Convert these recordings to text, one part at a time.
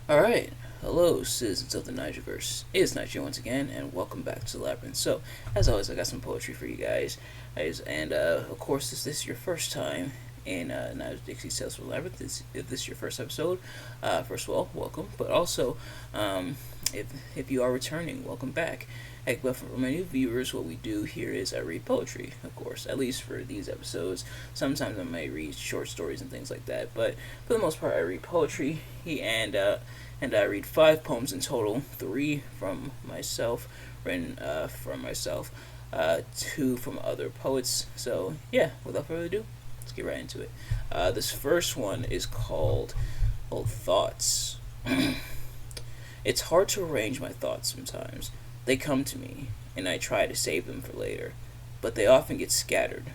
Alright, hello citizens of the Nigelverse. It's Nigel once again, and welcome back to Labyrinth. So, as always, I got some poetry for you guys. And of course, if this is your first time in Dixie Tales from Labyrinth, if this is your first episode, first of all, welcome. But also, if you are returning, welcome back. Heck, but for my new viewers, what we do here is I read poetry, of course, at least for these episodes. Sometimes I might read short stories and things like that, but for the most part, I read poetry. And I read 5 poems in total, 3 from myself, written from myself, 2 from other poets. So yeah, without further ado, let's get right into it. This first one is called Thoughts. It's hard to arrange my thoughts sometimes. They come to me, and I try to save them for later, but they often get scattered,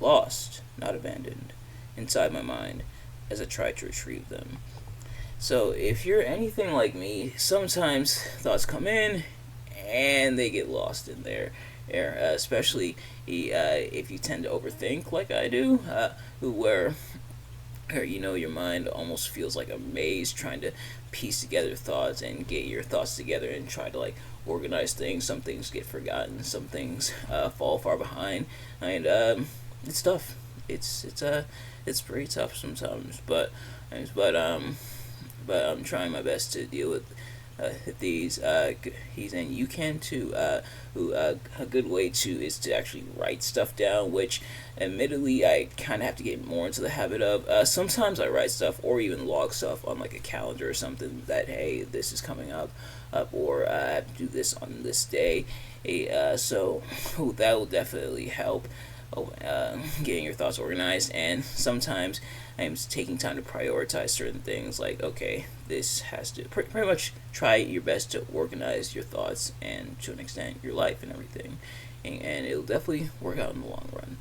lost, not abandoned, inside my mind as I try to retrieve them. So if you're anything like me, sometimes thoughts come in and they get lost in there. Especially if you tend to overthink like I do, where your mind almost feels like a maze trying to piece together thoughts and get your thoughts together and try to like organize things. Some things get forgotten, some things fall far behind, and it's tough. It's pretty tough sometimes, but I'm trying my best to deal with these. He's and you can too. A good way to is to actually write stuff down, which admittedly I kind of have to get more into the habit of. Sometimes I write stuff or even log stuff on like a calendar or something that hey, this is coming up, or I have to do this on this day. So that will definitely help. Getting your thoughts organized, and sometimes I'm taking time to prioritize certain things. Like, okay, this has to pretty much try your best to organize your thoughts and to an extent your life and everything, and it'll definitely work out in the long run.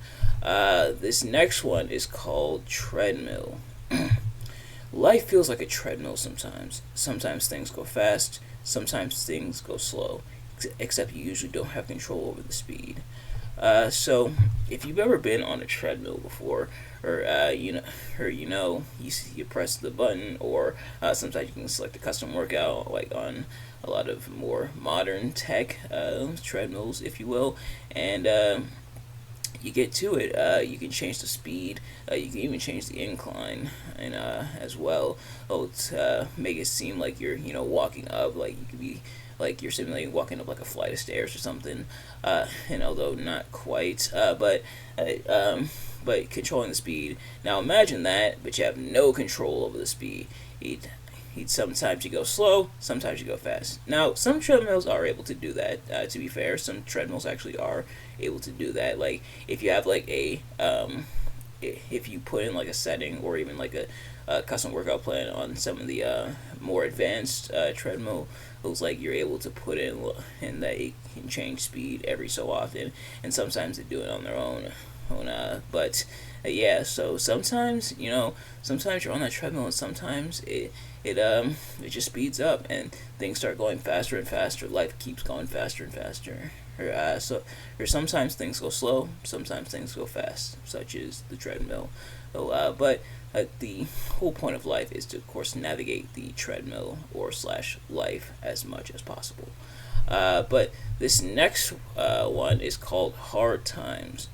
This next one is called Treadmill. Life feels like a treadmill sometimes. Sometimes things go fast, sometimes things go slow, except you usually don't have control over the speed. So if you've ever been on a treadmill before, or you press the button, or sometimes you can select a custom workout, like on a lot of more modern tech treadmills, if you will, and you get to it. You can change the speed. You can even change the incline, and as well. To make it seem like you're walking up, like you could be like you're simulating walking up like a flight of stairs or something. And although not quite, but controlling the speed. Now imagine that, but you have no control over the speed. Sometimes you go slow, sometimes you go fast. Now, some treadmills are able to do that. To be fair, some treadmills actually are able to do that. Like if you have like if you put in like a setting or even like a custom workout plan on some of the more advanced treadmill, it looks like you're able to put in that it can change speed every so often, and sometimes they do it on their own. But yeah, so sometimes sometimes you're on that treadmill, and sometimes it just speeds up, and things start going faster and faster. Life keeps going faster and faster. Or sometimes things go slow, sometimes things go fast, such as the treadmill. But the whole point of life is to, of course, navigate the treadmill or slash life as much as possible. But this next one is called Hard Times.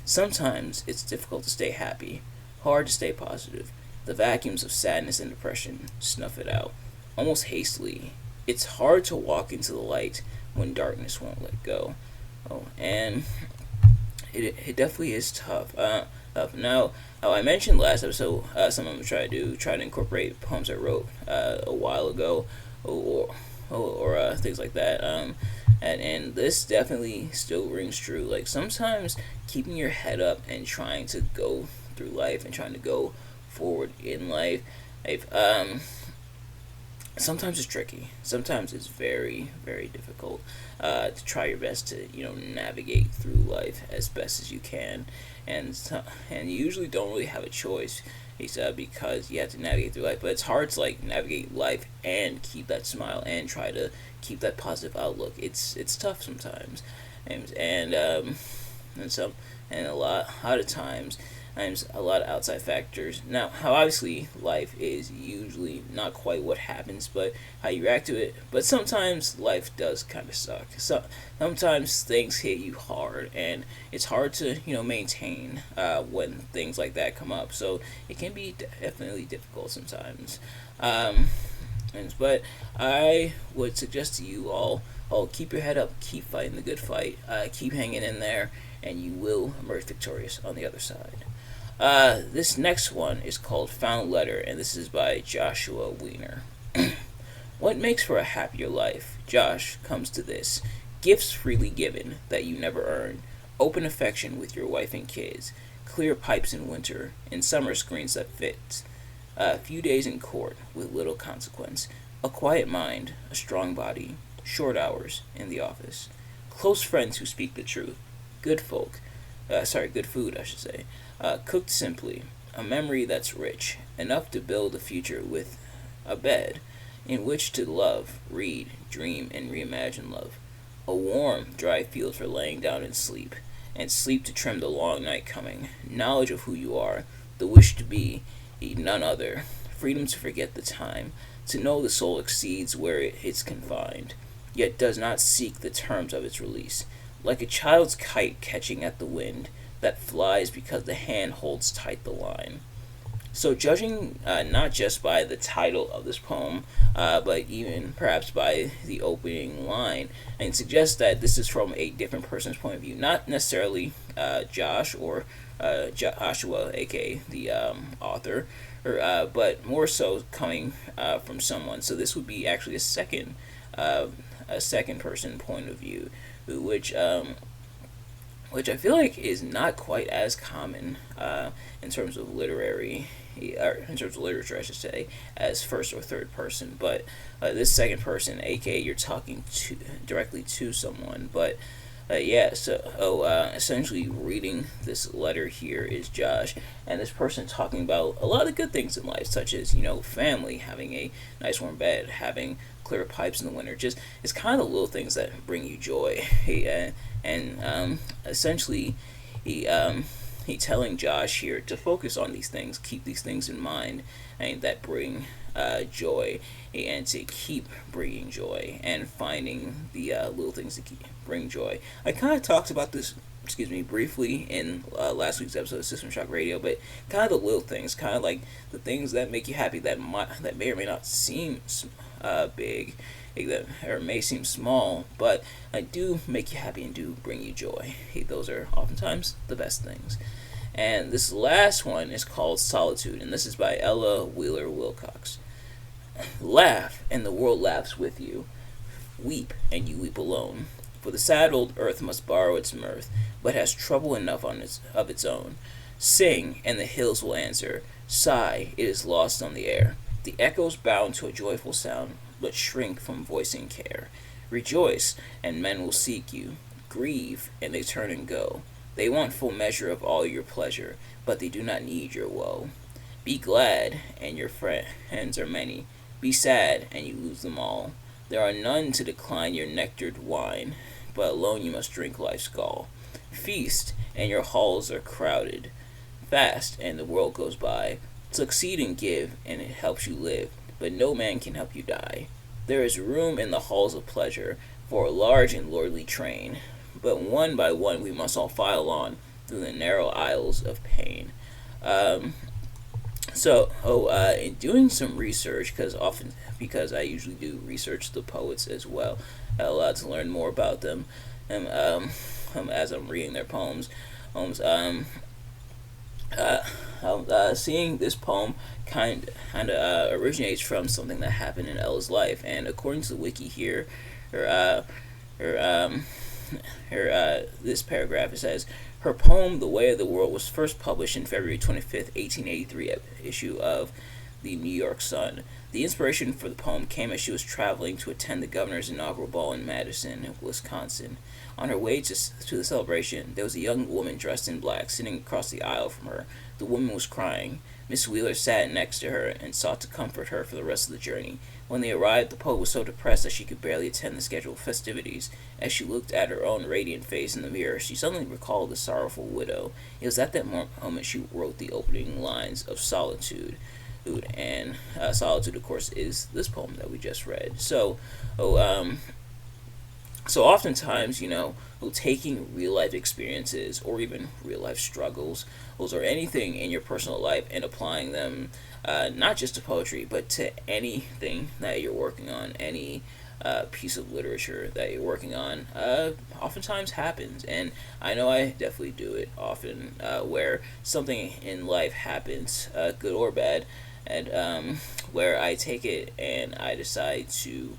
Sometimes it's difficult to stay happy, hard to stay positive. The vacuums of sadness and depression snuff it out, almost hastily. It's hard to walk into the light when darkness won't let go. And it definitely is tough. Now, I mentioned last episode, some of them try to incorporate poems I wrote a while ago, or things like that. And this definitely still rings true. Like sometimes keeping your head up and trying to go through life and trying to go forward in life, sometimes it's tricky. Sometimes it's very, very difficult to try your best to navigate through life as best as you can, and you usually don't really have a choice. Because you have to navigate through life, but it's hard to like navigate life and keep that smile and try to keep that positive outlook. It's tough sometimes, and a lot of times There's a lot of outside factors. Now, how obviously life is usually not quite what happens, but how you react to it. But sometimes life does kind of suck. So sometimes things hit you hard, and it's hard to maintain when things like that come up. So it can be definitely difficult sometimes. But I would suggest to you all, keep your head up, keep fighting the good fight, keep hanging in there, and you will emerge victorious on the other side. This next one is called Found Letter, and this is by Joshua Weiner. What makes for a happier life? Josh comes to this. Gifts freely given that you never earned. Open affection with your wife and kids. Clear pipes in winter. In summer screens that fit. A few days in court with little consequence. A quiet mind. A strong body. Short hours in the office. Close friends who speak the truth. Good folk. Good food, I should say. Cooked simply. A memory that's rich. Enough to build a future with a bed in which to love, read, dream, and reimagine love. A warm, dry field for laying down and sleep to trim the long night coming. Knowledge of who you are, the wish to be none other. Freedom to forget the time, to know the soul exceeds where it's confined, yet does not seek the terms of its release. Like a child's kite catching at the wind, that flies because the hand holds tight the line. So judging not just by the title of this poem, but even perhaps by the opening line, and suggests that this is from a different person's point of view, not necessarily Josh or Joshua, aka the author, but more so coming from someone. So this would be actually a second person point of view, which I feel like is not quite as common in terms of literature, I should say, as first or third person. But this second person, aka you're talking directly to someone. But essentially reading this letter here is Josh, and this person talking about a lot of good things in life, such as family, having a nice warm bed, having clear pipes in the winter. Just it's kind of the little things that bring you joy. Essentially, he telling Josh here to focus on these things, keep these things in mind, and that bring joy, and to keep bringing joy and finding the little things that bring joy. I kind of talked about this, briefly in last week's episode of System Shock Radio, but kind of the little things, kind of like the things that make you happy that may or may not seem big, or may seem small, but do make you happy and do bring you joy. Those are oftentimes the best things. And this last one is called Solitude, and this is by Ella Wheeler Wilcox. Laugh, and the world laughs with you. Weep, and you weep alone. For the sad old earth must borrow its mirth, but has trouble enough of its own. Sing, and the hills will answer. Sigh, it is lost on the air. The echoes bound to a joyful sound, but shrink from voicing care. Rejoice, and men will seek you. Grieve, and they turn and go. They want full measure of all your pleasure, but they do not need your woe. Be glad, and your friends are many. Be sad, and you lose them all. There are none to decline your nectared wine, but alone you must drink life's gall. Feast, and your halls are crowded. Fast, and the world goes by. Succeed and give, and it helps you live, but no man can help you die. There is room in the halls of pleasure for a large and lordly train, but one by one we must all file on through the narrow aisles of pain. In doing some research, because I usually do research the poets as well, I allowed to learn more about them, as I'm reading their poems. Seeing this poem kind of originates from something that happened in Ella's life, and according to the wiki here, this paragraph, it says her poem "The Way of the World" was first published in February 25th, 1883 issue of the New York Sun. The inspiration for the poem came as she was traveling to attend the governor's inaugural ball in Madison, Wisconsin. On her way to the celebration, there was a young woman dressed in black sitting across the aisle from her. The woman was crying. Miss Wheeler sat next to her and sought to comfort her for the rest of the journey. When they arrived, the poet was so depressed that she could barely attend the scheduled festivities. As she looked at her own radiant face in the mirror, she suddenly recalled the sorrowful widow. It was at that moment she wrote the opening lines of Solitude. And Solitude, of course, is this poem that we just read. So oftentimes, taking real life experiences or even real life struggles, or anything in your personal life, and applying them not just to poetry, but to anything that you're working on, any piece of literature that you're working on, oftentimes happens. And I know I definitely do it often, where something in life happens, good or bad, and where I take it and I decide to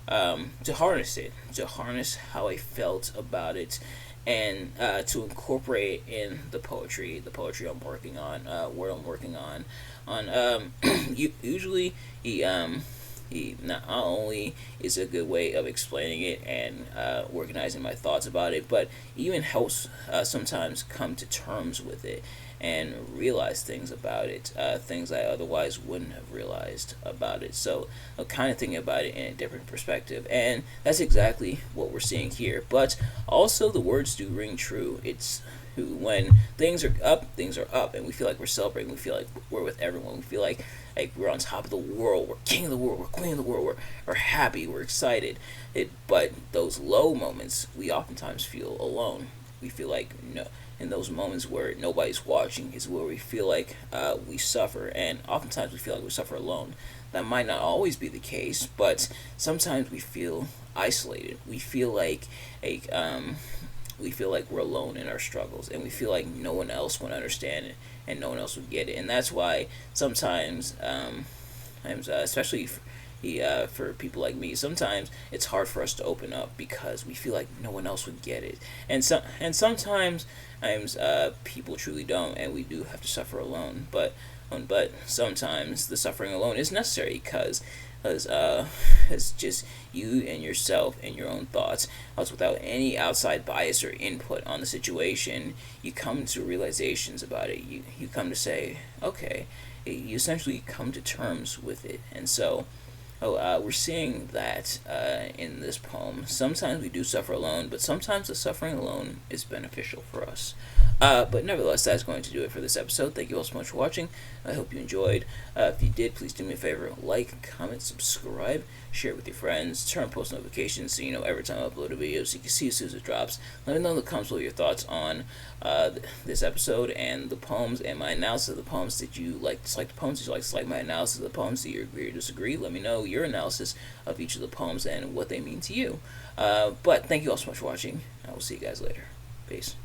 harness it, to harness how I felt about it, and to incorporate in the poetry I'm working on, what I'm working on. Usually, he not only is a good way of explaining it and organizing my thoughts about it, but even helps sometimes come to terms with it and realize things about it, things I otherwise wouldn't have realized about it. So I'm kind of thinking about it in a different perspective, and that's exactly what we're seeing here. But also the words do ring true. It's when things are up, and we feel like we're celebrating, we feel like we're with everyone, we feel like we're on top of the world, we're king of the world, we're queen of the world, we're happy, we're excited. But those low moments, we oftentimes feel alone. We feel like, in those moments where nobody's watching is where we feel like we suffer, and oftentimes we feel like we suffer alone. That might not always be the case, but sometimes we feel isolated. We feel like we're alone in our struggles, and we feel like no one else would understand it, and no one else would get it. And that's why sometimes, especially for people like me, sometimes it's hard for us to open up because we feel like no one else would get it. And sometimes people truly don't, and we do have to suffer alone. But sometimes the suffering alone is necessary because it's just you and yourself and your own thoughts. Else, without any outside bias or input on the situation, you come to realizations about it. You come to say, okay, you essentially come to terms with it. And so we're seeing that in this poem. Sometimes we do suffer alone, but sometimes the suffering alone is beneficial for us. But nevertheless, that's going to do it for this episode. Thank you all so much for watching. I hope you enjoyed. If you did, please do me a favor. Like, comment, subscribe, share it with your friends, turn on post notifications so you know every time I upload a video so you can see as soon as it drops. Let me know in the comments what your thoughts on this episode and the poems and my analysis of the poems. Did you dislike the poems? Did you dislike my analysis of the poems? Do you agree or disagree? Let me know your analysis of each of the poems and what they mean to you. But thank you all so much for watching. I will see you guys later. Peace.